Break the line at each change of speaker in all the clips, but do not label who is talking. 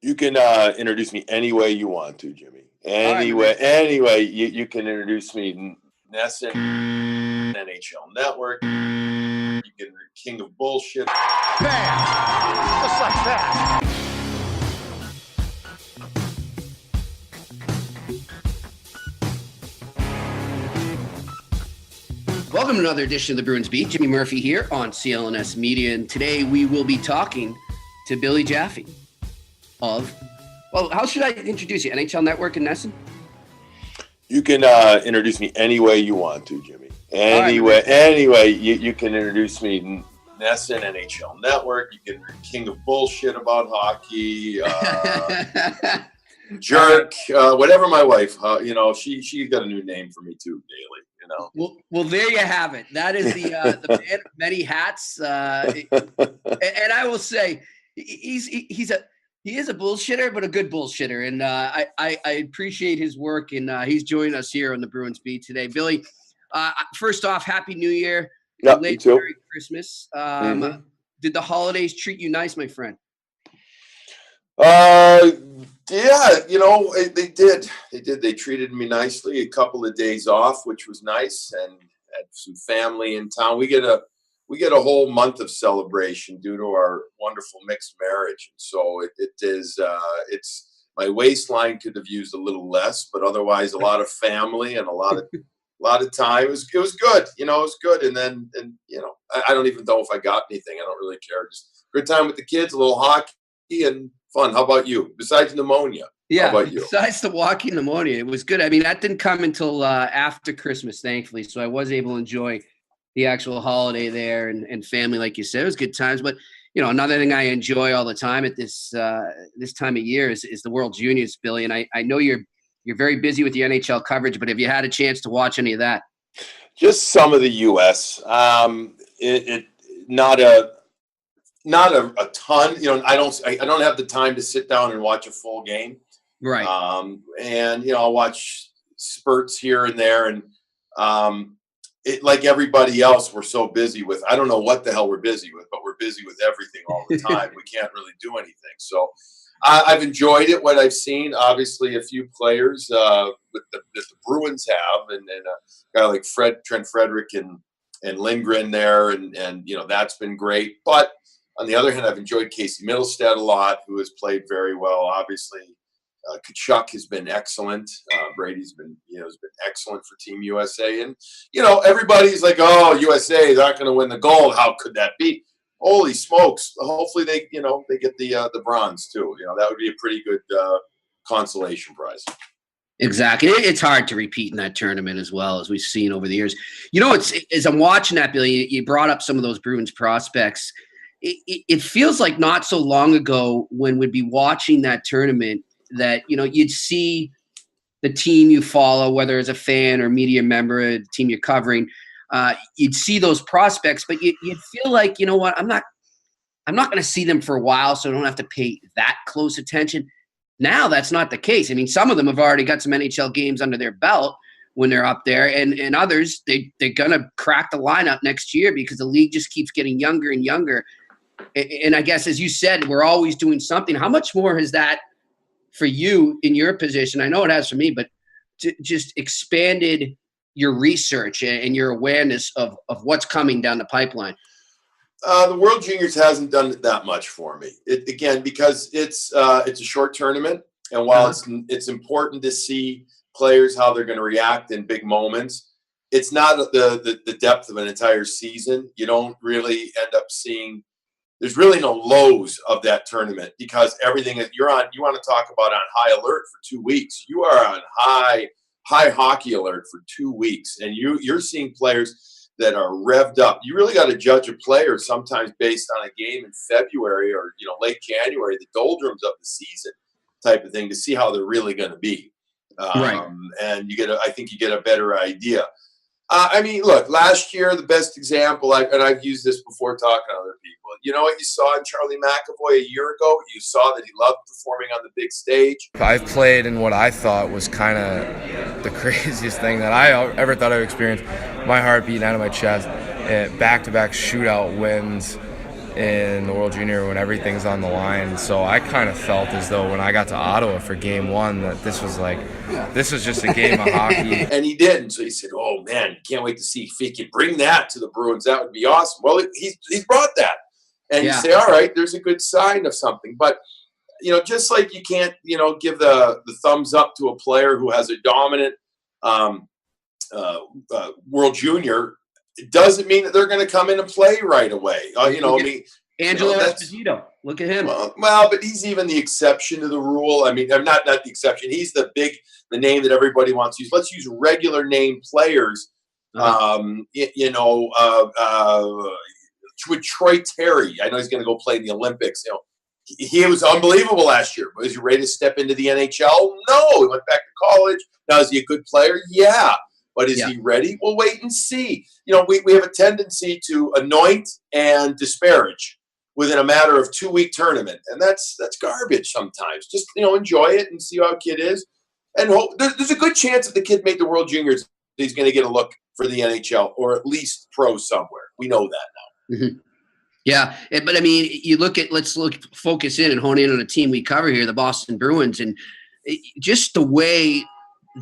You can introduce me any way you want to, Jimmy. Anyway, you can introduce me NESN, NHL Network. You can king of bullshit.
Bam! Just like that.
Welcome to another edition of the Bruins Beat. Jimmy Murphy here on CLNS Media, and today we will be talking to Billy Jaffe of, well, how should I introduce you? NHL Network and NESN?
You can introduce me any way you want to, Jimmy. Anyway, you can introduce me NESN, NHL Network. You can king of bullshit about hockey, jerk, whatever my wife, she got a new name for me too, Daily.
Well, there you have it. That is the man of many hats, and I will say he is a bullshitter, but a good bullshitter, and I appreciate his work, and he's joining us here on the Bruins Beat today. Billy, first off, Happy New Year!
Yeah, you too.
Merry Christmas. Did the holidays treat you nice, my friend?
Yeah, they did. They treated me nicely. A couple of days off, which was nice, and had some family in town. We get a whole month of celebration due to our wonderful mixed marriage. So it's my waistline could have used a little less, but otherwise a lot of family and a lot of time. It was good. It was good. And then I don't even know if I got anything. I don't really care. Just good time with the kids, a little hockey and fun. How about you? Besides pneumonia.
Yeah,
how about you?
Besides the walking pneumonia, it was good. I mean, that didn't come until after Christmas, thankfully. So I was able to enjoy the actual holiday there and family, like you said. It was good times. But, another thing I enjoy all the time at this time of year is the World Juniors, Billy. And I know you're very busy with the NHL coverage, but have you had a chance to watch any of that?
Just some of the U.S. Not a ton. I don't have the time to sit down and watch a full game.
Right.
And I'll watch spurts here and there, and like everybody else, we're so busy with, I don't know what the hell we're busy with, but we're busy with everything all the time. We can't really do anything. So I've enjoyed it, what I've seen. Obviously, a few players that the Bruins have, and a guy like Trent Frederick and Lindgren there, and that's been great. But on the other hand, I've enjoyed Casey Middlestead a lot, who has played very well. Obviously, Tkachuk has been excellent. Brady's been excellent for Team USA. And everybody's like, "Oh, USA is not going to win the gold. How could that be?" Holy smokes! Hopefully they get the bronze too. That would be a pretty good consolation prize.
Exactly. It's hard to repeat in that tournament as well, as we've seen over the years. As I'm watching that, Billy, you brought up some of those Bruins prospects. It feels like not so long ago when we'd be watching that tournament that, you'd see the team you follow, whether as a fan or media member, the team you're covering, you'd see those prospects, but you'd feel like, you know what, I'm not going to see them for a while, so I don't have to pay that close attention. Now that's not the case. I mean, some of them have already got some NHL games under their belt when they're up there, and others, they're going to crack the lineup next year because the league just keeps getting younger and younger. And I guess, as you said, we're always doing something. How much more has that for you in your position? I know it has for me, but just expanded your research and your awareness of what's coming down the pipeline.
The World Juniors hasn't done it that much for me. Because it's a short tournament, and while it's important to see players how they're going to react in big moments, it's not the depth of an entire season. You don't really end up seeing. There's really no lows of that tournament because everything is you want to talk about on high alert for 2 weeks. You are on high hockey alert for 2 weeks, and you're seeing players that are revved up. You really got to judge a player sometimes based on a game in February or late January, the doldrums of the season type of thing, to see how they're really going to be.
Right.
And I think you get a better idea. Look, last year, the best example, and I've used this before talking to other people, what you saw in Charlie McAvoy a year ago? You saw that he loved performing on the big stage.
I've played in what I thought was kind of the craziest thing that I ever thought I would experience. My heart beating out of my chest, back-to-back shootout wins. in the World Junior when everything's on the line. So I kind of felt as though when I got to Ottawa for Game 1 that this was just a game of hockey.
And he didn't. So he said, "Oh man, can't wait to see if he can bring that to the Bruins. That would be awesome." Well, he's brought that, and you say, "All right, there's a good sign of something." But just like you can't, give the thumbs up to a player who has a dominant World Junior, it doesn't mean that they're going to come in and play right away.
Angelo Esposito, look at him.
Well, but he's even the exception to the rule. I mean, not the exception. He's the name that everybody wants to use. Let's use regular name players. With Troy Terry, I know he's going to go play in the Olympics. He was unbelievable last year. Was he ready to step into the NHL? No. He went back to college. Now, is he a good player? Yeah. But is he ready? We'll wait and see. We have a tendency to anoint and disparage within a matter of 2-week tournament. And that's garbage sometimes. Just, enjoy it and see how a kid is. And hope there's a good chance if the kid made the World Juniors, he's going to get a look for the NHL or at least pro somewhere. We know that now.
Mm-hmm. Yeah, but I mean, let's focus in and hone in on a team we cover here, the Boston Bruins, and just the way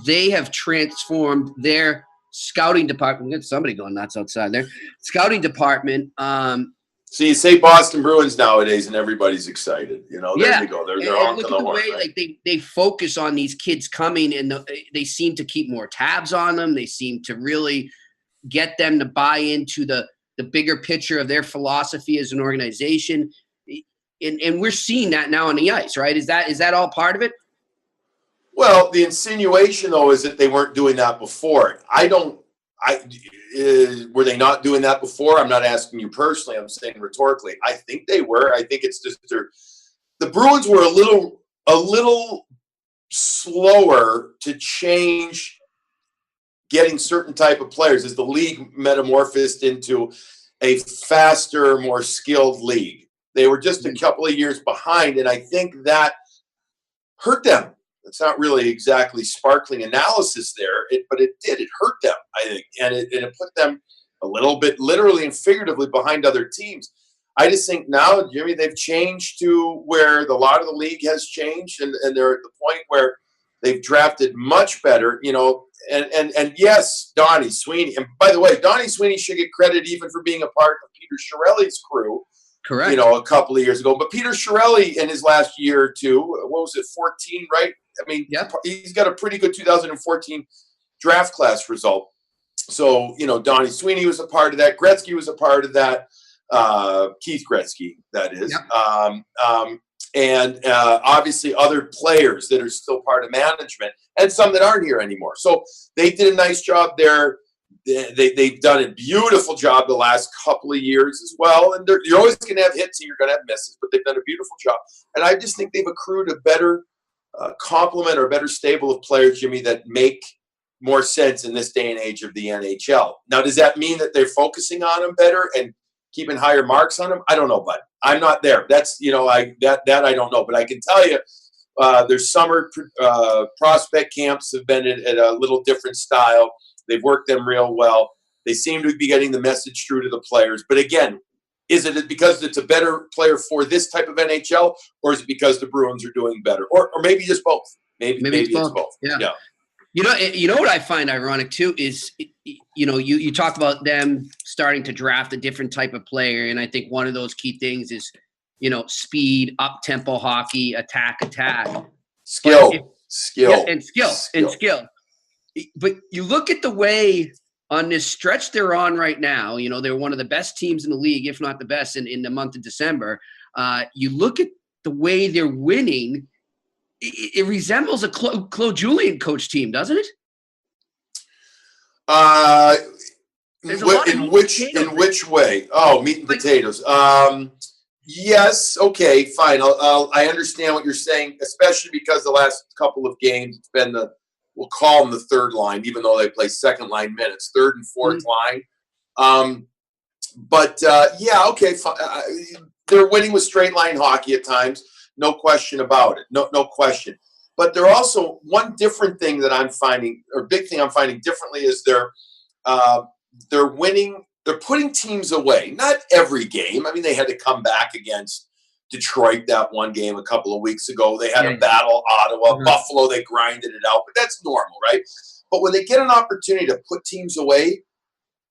they have transformed their scouting department. We got somebody going nuts outside there. Scouting department.
So you say Boston Bruins nowadays, and everybody's excited. There you go. They're honking the horn.
Way, right? They focus on these kids coming, and they seem to keep more tabs on them. They seem to really get them to buy into the bigger picture of their philosophy as an organization. And we're seeing that now on the ice, right? Is that all part of it?
Well, the insinuation, though, is that they weren't doing that before. Were they not doing that before? I'm not asking you personally. I'm saying rhetorically. I think they were. I think it's just the Bruins were a little slower to change getting certain type of players as the league metamorphosed into a faster, more skilled league. They were just a couple of years behind, and I think that hurt them. It's not really exactly sparkling analysis there, but it did. It hurt them, I think, and it put them a little bit literally and figuratively behind other teams. I just think now, Jimmy, they've changed to where a lot of the league has changed, and they're at the point where they've drafted much better, and yes, Donnie Sweeney. And by the way, Donnie Sweeney should get credit even for being a part of Peter Chiarelli's crew.
Correct.
A couple of years ago. But Peter Chiarelli in his last year or two, what was it, 14, right? I mean, he's got a pretty good 2014 draft class result. So, Donnie Sweeney was a part of that. Gretzky was a part of that. Keith Gretzky, that is. Yep. And obviously other players that are still part of management and some that aren't here anymore. So they did a nice job there. They've done a beautiful job the last couple of years as well. And you're always going to have hits and you're going to have misses, but they've done a beautiful job. And I just think they've accrued a better complement or a better stable of players, Jimmy, that make more sense in this day and age of the NHL. Now, does that mean that they're focusing on them better and keeping higher marks on them? I don't know, bud. I'm not there. That's, that I don't know. But I can tell you their summer prospect camps have been at a little different style. They've worked them real well. They seem to be getting the message through to the players. But again, is it because it's a better player for this type of NHL, or is it because the Bruins are doing better? Or maybe just both. Maybe it's both.
Yeah. You know what I find ironic too is, you talk about them starting to draft a different type of player, and I think one of those key things is, speed, up-tempo hockey, attack,
skill.
But you look at the way on this stretch they're on right now. They're one of the best teams in the league, if not the best, in the month of December. You look at the way they're winning. It resembles a Claude Julien coach team, doesn't it?
In which way? Oh, meat and potatoes. Yes. Okay. Fine. I understand what you're saying, especially because the last couple of games it's been we'll call them the third line, even though they play second line minutes, third and fourth line. Yeah. Okay. They're winning with straight line hockey at times. No question about it. No question. But they're also one different thing that I'm finding, or big thing I'm finding differently, is they're winning. they're putting teams away. Not every game. I mean, they had to come back against Detroit that one game a couple of weeks ago. They had a battle Ottawa. Buffalo, they grinded it out, but that's normal, right? But when they get an opportunity to put teams away,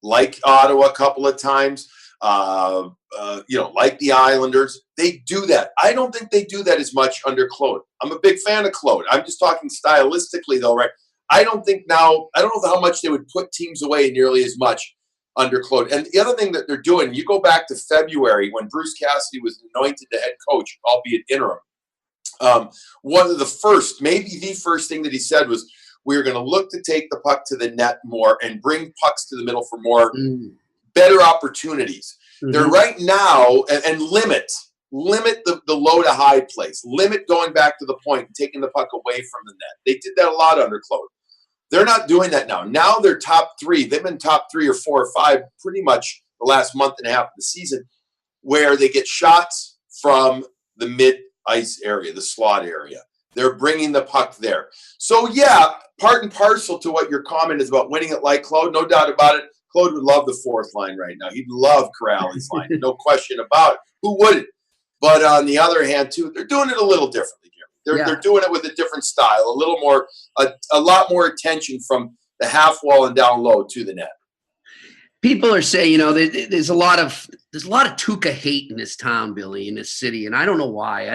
like Ottawa a couple of times, like the Islanders, they do that. I don't think they do that as much under Claude. I'm a big fan of Claude. I'm just talking stylistically, though, right? I don't know how much they would put teams away nearly as much under Claude. And the other thing that they're doing, you go back to February when Bruce Cassidy was anointed the head coach, albeit interim. One of the first, maybe the first thing that he said was, we're going to look to take the puck to the net more and bring pucks to the middle for more better opportunities. They're right now, and limit the low to high plays. Limit going back to the point and taking the puck away from the net. They did that a lot under Claude. They're not doing that now. Now they're top three. They've been top 3 or 4 or 5 pretty much the last month and a half of the season, where they get shots from the mid-ice area, the slot area. They're bringing the puck there. So, yeah, part and parcel to what your comment is about winning it like Claude, no doubt about it. Claude would love the fourth line right now. He'd love Corrales' line, no question about it. Who wouldn't? But on the other hand, too, they're doing it a little differently here. They're doing it with a different style, a little more, a lot more attention from the half wall and down low to the net.
People are saying, there's a lot of Tuukka hate in this town, Billy, in this city, and I don't know why.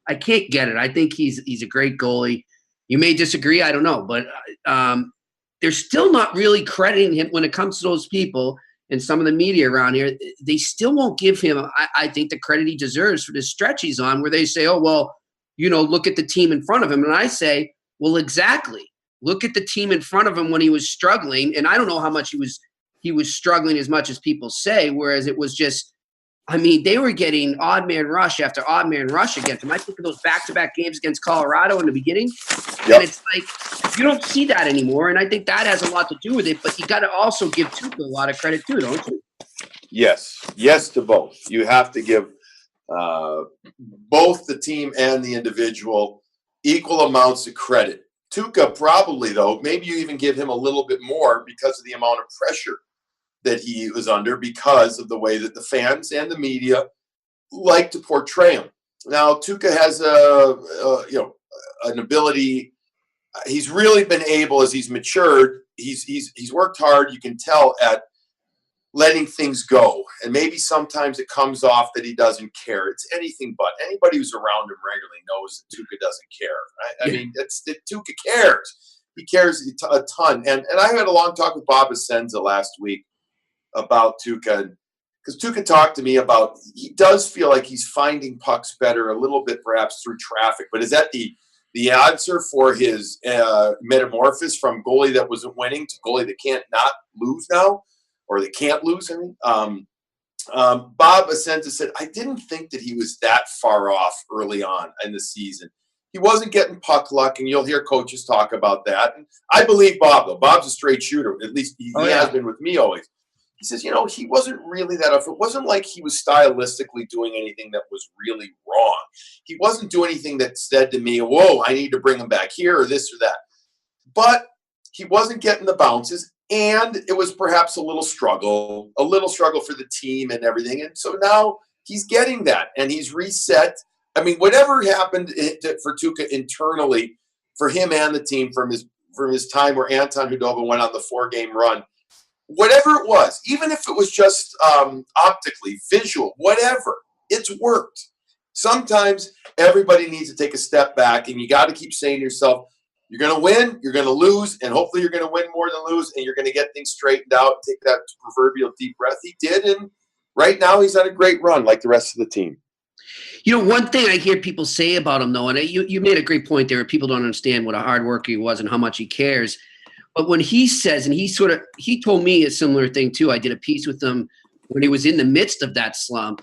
I can't get it. I think he's a great goalie. You may disagree, I don't know, but they're still not really crediting him when it comes to those people and some of the media around here. They still won't give him, I think, the credit he deserves for the stretch he's on, where they say, oh, well, look at the team in front of him. And I say, well, exactly. Look at the team in front of him when he was struggling. And I don't know how much he was struggling as much as people say, whereas it was just, they were getting odd man rush after odd man rush against him. I think of those back-to-back games against Colorado in the beginning. Yep. And it's like, you don't see that anymore. And I think that has a lot to do with it. But you got to also give Tuukka a lot of credit too, don't you?
Yes. Yes to both. You have to give both the team and the individual equal amounts of credit. Tuukka probably, though, maybe you even give him a little bit more because of the amount of pressure that he was under, because of the way that the fans and the media like to portray him. Now, Tuukka has an ability. He's really been able, as he's matured, he's worked hard. You can tell at letting things go, and maybe sometimes it comes off that he doesn't care. It's anything but. Anybody who's around him regularly knows that Tuukka doesn't care. I mean, Tuukka cares. He cares a ton. And I had a long talk with Bob Essenza last week about Tuukka, because Tuukka talked to me about, he does feel like he's finding pucks better, a little bit perhaps through traffic. But is that the answer for his metamorphosis from goalie that wasn't winning to goalie that can't not lose now, or they can't lose? Bob Essenza said, I didn't think that he was that far off early on in the season. He wasn't getting puck luck, and you'll hear coaches talk about that. And I believe Bob, though. Bob's a straight shooter. At least he has been with me always. He says, he wasn't really that off. It wasn't like he was stylistically doing anything that was really wrong. He wasn't doing anything that said to me, whoa, I need to bring him back here or this or that. But he wasn't getting the bounces, and it was perhaps a little struggle for the team and everything. And so now he's getting that, and he's reset. I mean, whatever happened for Tuukka internally, for him and the team from his time where Anton Hudobin went on the 4-game run, whatever it was, even if it was just optically, visual, whatever, it's worked. Sometimes everybody needs to take a step back, and you got to keep saying to yourself, you're going to win, you're going to lose, and hopefully you're going to win more than lose, and you're going to get things straightened out, take that proverbial deep breath. He did, and right now he's on a great run like the rest of the team.
One thing I hear people say about him, though, and you made a great point there, people don't understand what a hard worker he was and how much he cares. But when he says, and he told me a similar thing too. I did a piece with him when he was in the midst of that slump.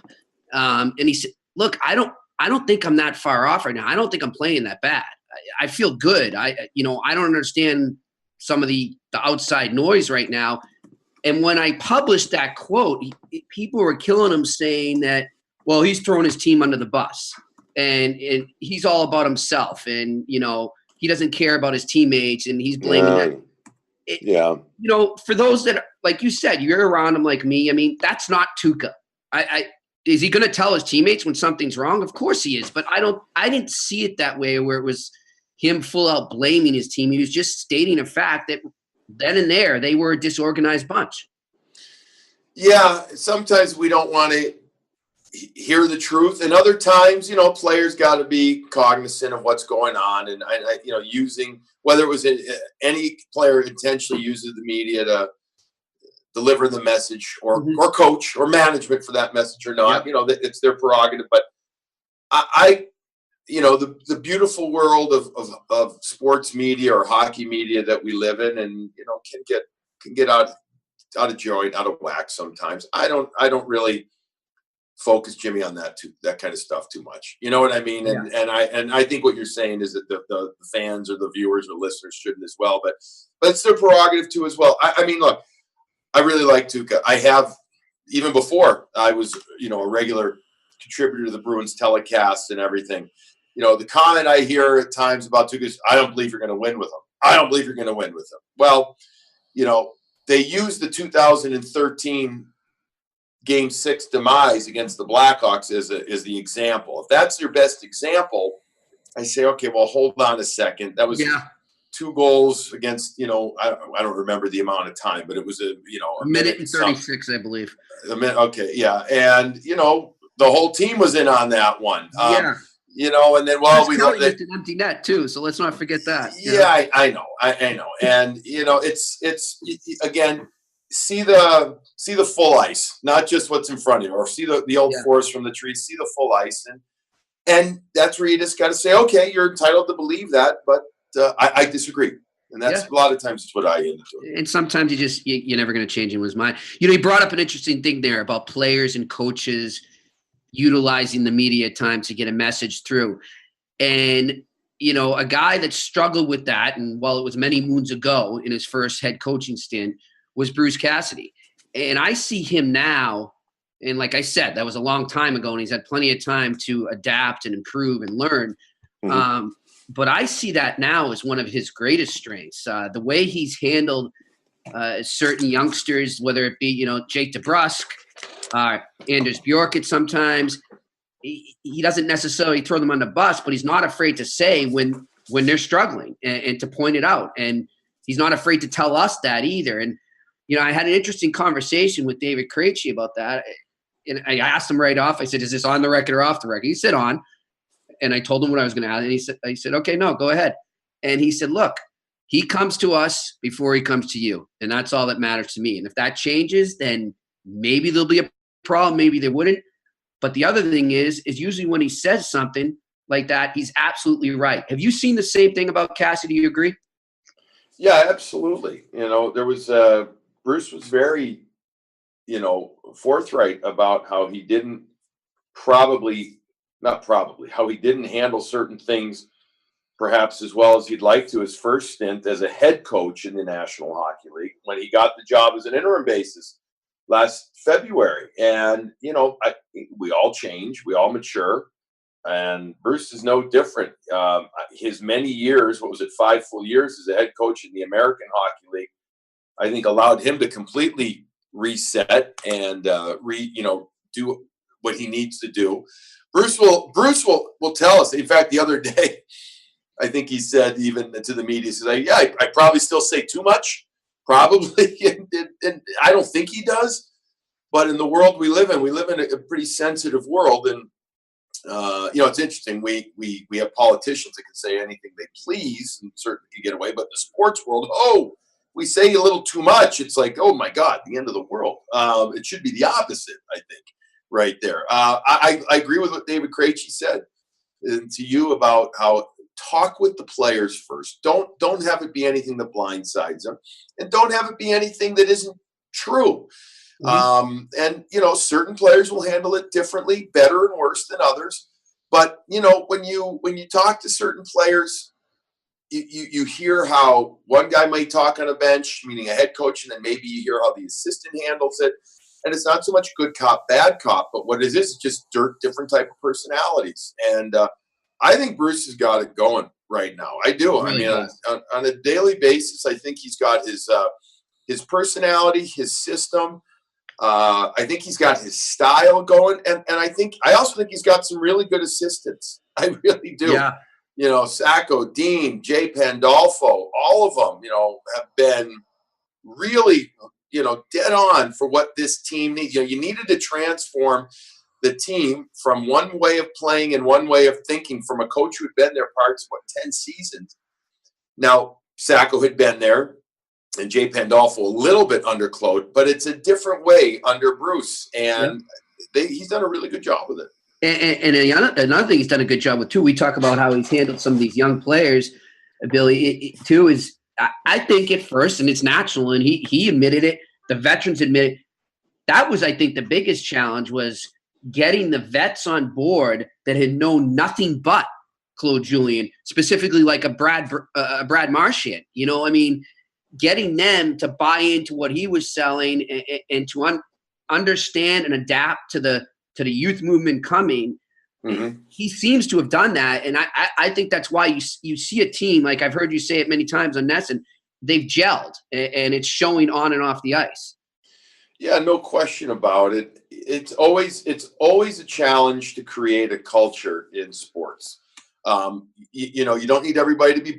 And he said, look, I don't think I'm that far off right now. I don't think I'm playing that bad. I feel good. I don't understand some of the outside noise right now. And when I published that quote, people were killing him, saying that, well, he's throwing his team under the bus and he's all about himself. And, he doesn't care about his teammates, and he's blaming that.
Yeah.
You know, for those that, like you said, you're around him like me. I mean, that's not Tuukka. Is he going to tell his teammates when something's wrong? Of course he is. But I didn't see it that way where it was him full out blaming his team. He was just stating a fact that then and there they were a disorganized bunch.
Yeah. Sometimes we don't want to hear the truth, and other times, you know, players got to be cognizant of what's going on, and you know, using, whether it was any player intentionally uses the media to deliver the message, or coach or management for that message or not, you know, it's their prerogative. But I you know, the beautiful world of sports media or hockey media that we live in, and you know, can get out of joint, out of whack sometimes. I don't really focus, Jimmy, on that kind of stuff too much. You know what I mean? And I think what you're saying is that the fans or the viewers or listeners shouldn't as well, but it's their prerogative too as well. I mean, look, I really like Tuukka. I have, even before I was, you know, a regular contributor to the Bruins telecast and everything. You know, the comment I hear at times about Tuukka is, I don't believe you're going to win with him. I don't believe you're going to win with him. Well, you know, they used the 2013 Game 6 demise against the Blackhawks as the example. If that's your best example, I say, okay, well, hold on a second. That was 2 goals against, you know, I don't remember the amount of time, but it was a minute
and 36, I believe.
A minute, okay, yeah, and you know, the whole team was in on that one. You know, and then we
looked at an empty net too, so let's not forget that.
Yeah, I know, and you know, it's again. See the full ice, not just what's in front of you, or see the old forest from the trees. See the full ice, and that's where you just got to say, okay, you're entitled to believe that, but I disagree, and that's a lot of times it's what I end up doing.
And sometimes you're never going to change anyone's mind. You know, he brought up an interesting thing there about players and coaches utilizing the media time to get a message through, and you know, a guy that struggled with that, and while it was many moons ago in his first head coaching stint, was Bruce Cassidy. And I see him now, and like I said, that was a long time ago, and he's had plenty of time to adapt and improve and learn. But I see that now as one of his greatest strengths. The way he's handled certain youngsters, whether it be, you know, Jake DeBrusk, Anders Bjork sometimes, he doesn't necessarily throw them on the bus, but he's not afraid to say when they're struggling and to point it out. And he's not afraid to tell us that either. And you know, I had an interesting conversation with David Krejci about that. And I asked him right off, I said, is this on the record or off the record? He said on. And I told him what I was going to ask. And I said, okay, no, go ahead. And he said, look, he comes to us before he comes to you. And that's all that matters to me. And if that changes, then maybe there'll be a problem. Maybe there wouldn't. But the other thing is usually when he says something like that, he's absolutely right. Have you seen the same thing about Cassidy? Do you agree?
Yeah, absolutely. You know, there was Bruce was very, you know, forthright about how he didn't how he didn't handle certain things perhaps as well as he'd like to his first stint as a head coach in the National Hockey League when he got the job as an interim basis last February. And, you know, we all change, we all mature, and Bruce is no different. His many years, 5 full years as a head coach in the American Hockey League, I think allowed him to completely reset and do what he needs to do. Bruce will tell us. In fact, the other day, I think he said even to the media, he says, I probably still say too much, probably, and I don't think he does. But in the world we live in a pretty sensitive world, and you know, it's interesting. We have politicians that can say anything they please and certainly can get away, but in the sports world, we say a little too much. It's like, oh my God, the end of the world. It should be the opposite, I think, right there. I agree with what David Krejci said to you about how talk with the players first. Don't have it be anything that blindsides them, and don't have it be anything that isn't true. And you know, certain players will handle it differently, better and worse than others. But you know, when you talk to certain players, you hear how one guy might talk on a bench, meaning a head coach, and then maybe you hear how the assistant handles it. And it's not so much good cop, bad cop, but what it is just different type of personalities. And I think Bruce has got it going. right now. I do.
Really
I mean, on a daily basis, I think he's got his personality, his system. I think he's got his style going, and I also think he's got some really good assistants. I really do.
Yeah.
You know, Sacco, Dean, Jay Pandolfo, all of them, you know, have been really, you know, dead on for what this team needs. You know, you needed to transform the team from one way of playing and one way of thinking from a coach who had been there parts, 10 seasons. Now, Sacco had been there, and Jay Pandolfo a little bit under Claude, but it's a different way under Bruce, and he's done a really good job with it.
And another thing he's done a good job with, too, we talk about how he's handled some of these young players, Billy, too, is I think at first, and it's natural, and he admitted it, the veterans admit it, that was, I think, the biggest challenge was getting the vets on board that had known nothing but Claude Julien, specifically like a Brad Marchand. You know, I mean, getting them to buy into what he was selling and to understand and adapt to the youth movement coming.
Mm-hmm.
He seems to have done that, and I think that's why you see a team, like I've heard you say it many times on NESN, they've gelled, and it's showing on and off the ice.
Yeah, no question about it. It's always a challenge to create a culture in sports. You know, you don't need everybody to be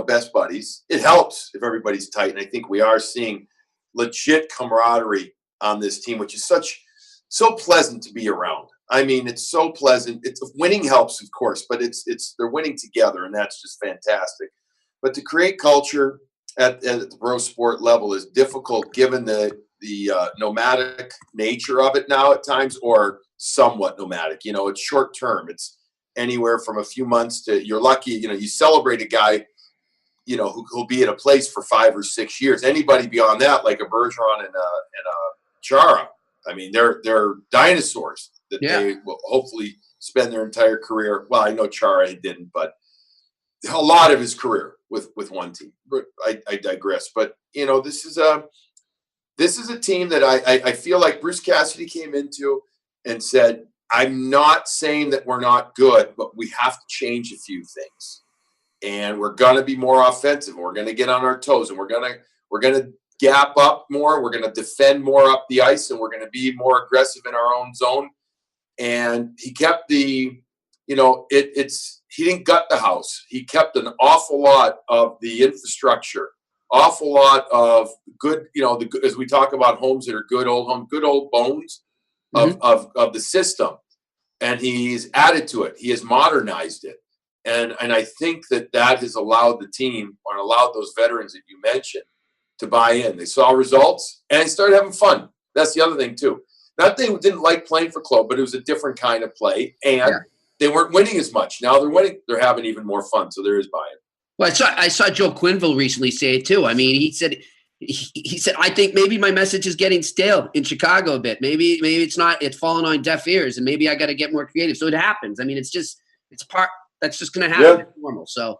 best buddies. It helps if everybody's tight, and I think we are seeing legit camaraderie on this team, which is so pleasant to be around. I mean, it's so pleasant. Winning helps, of course, but they're winning together, and that's just fantastic. But to create culture at the pro sport level is difficult, given the nomadic nature of it now at times, or somewhat nomadic. You know, it's short term. It's anywhere from a few months to, you're lucky. You know, you celebrate a guy, you know, who'll be at a place for 5 or 6 years. Anybody beyond that, like a Bergeron and a Chara, I mean, they're dinosaurs that they will hopefully spend their entire career. Well, I know Chara didn't, but a lot of his career with one team. But I digress. But you know, this is a team that I feel like Bruce Cassidy came into and said, I'm not saying that we're not good, but we have to change a few things, and we're going to be more offensive, and we're going to get on our toes, and we're going to gap up more. We're going to defend more up the ice, and we're going to be more aggressive in our own zone. And he kept he didn't gut the house. He kept an awful lot of the infrastructure, awful lot of good, you know, as we talk about homes that are good old bones of the system. And he's added to it. He has modernized it. And I think that has allowed the team, or allowed those veterans that you mentioned, to buy in. They saw results and they started having fun. That's the other thing too. Not that they didn't like playing for Claude, but it was a different kind of play, and they weren't winning as much. Now they're winning. They're having even more fun. So there is buy-in. Well,
I saw Joe Quenneville recently say it too. I mean, he said, I think maybe my message is getting stale in Chicago a bit. Maybe it's not. It's falling on deaf ears, and maybe I got to get more creative. So it happens. I mean, it's just going to happen.
Yeah.
It's normal. So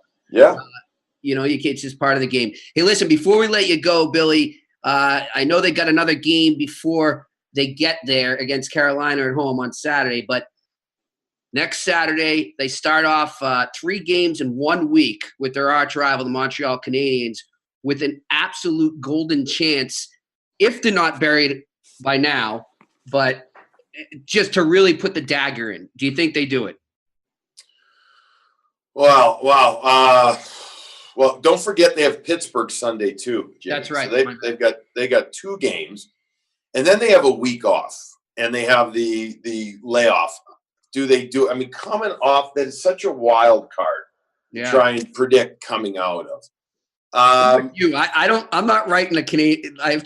you know,
it's just part of the game. Hey, listen, before we let you go, Billy, I know they got another game before they get there against Carolina at home on Saturday, but next Saturday they start off 3 games in 1 week with their arch rival, the Montreal Canadiens, with an absolute golden chance, if they're not buried by now, but just to really put the dagger in. Do you think they do it?
Wow. Well, don't forget they have Pittsburgh Sunday too, Jimmy.
That's right.
So they got 2 games, and then they have a week off, and they have the layoff. I mean, coming off, that is such a wild card to try and predict coming out of.
I'm not writing a Canadian. I'm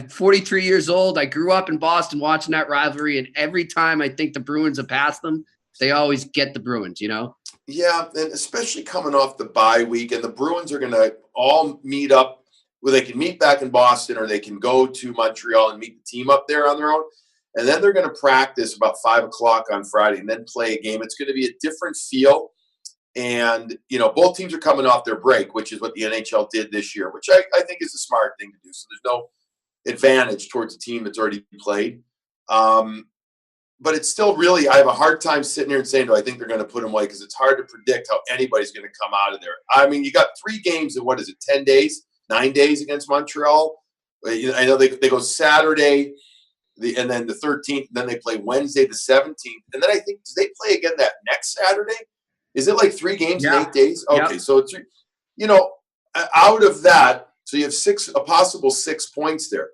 43 years old. I grew up in Boston watching that rivalry, and every time I think the Bruins have passed them, they always get the Bruins, you know?
Yeah, and especially coming off the bye week, and the Bruins are going to all meet up, where they can meet back in Boston, or they can go to Montreal and meet the team up there on their own. And then they're going to practice about 5 o'clock on Friday and then play a game. It's going to be a different feel. And, you know, both teams are coming off their break, which is what the NHL did this year, which I think is a smart thing to do. So there's no advantage towards a team that's already played. but it's still really, I have a hard time sitting here and saying, do I think they're going to put him away? Because it's hard to predict how anybody's going to come out of there. I mean, you got 3 games in, 10 days, 9 days against Montreal. I know they go Saturday, and then the 13th, and then they play Wednesday the 17th. And then I think, do they play again that next Saturday? Is it like 3 games in 8 days? Okay, so it's, out of that, so you have a possible 6 points there.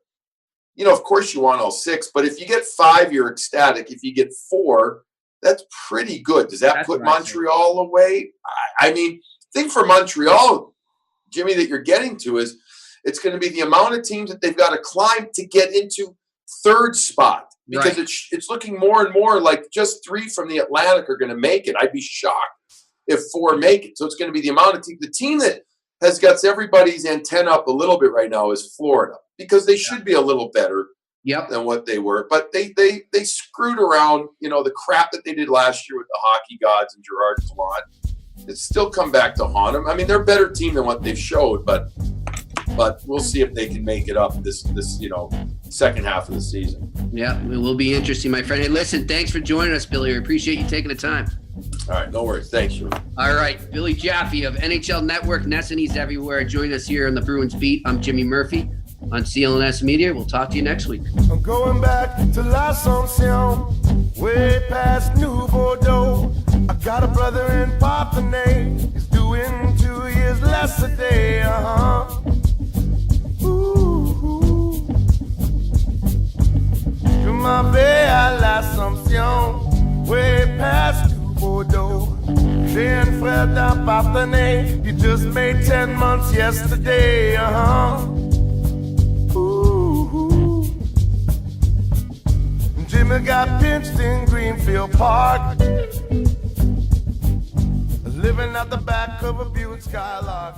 Of course you want all 6, but if you get 5, you're ecstatic. If you get 4, that's pretty good. Does that put Montreal away? I mean, thing for Montreal, Jimmy, that you're getting to is it's going to be the amount of teams that they've got to climb to get into 3rd spot, because it's looking more and more like just 3 from the Atlantic are going to make it. I'd be shocked if 4 make it. So it's going to be the amount of teams. The team that has got everybody's antenna up a little bit right now is Florida, because they should be a little better than what they were. But they screwed around, the crap that they did last year with the hockey gods and Gerard Gallant. It's still come back to haunt them. I mean, they're a better team than what they've showed, but we'll see if they can make it up this second half of the season. Yeah, it will be interesting, my friend. Hey, listen, thanks for joining us, Billy. We appreciate you taking the time. All right, no worries. Thanks, Drew. All right, Billy Jaffe of NHL Network, NESN, he's everywhere. Join us here on the Bruins Beat. I'm Jimmy Murphy on CLNS Media. We'll talk to you next week. I'm going back to l'Assomption, way past New Bordeaux. I got a brother in Partenay. He's doing 2 years less a day. Je m'en vais à l'Assomption, way past New Bordeaux. J'ai un frère dans Partenay. He just made 10 months yesterday. Jimmy got pinched in Greenfield Park, living at the back of a Buick Skylark.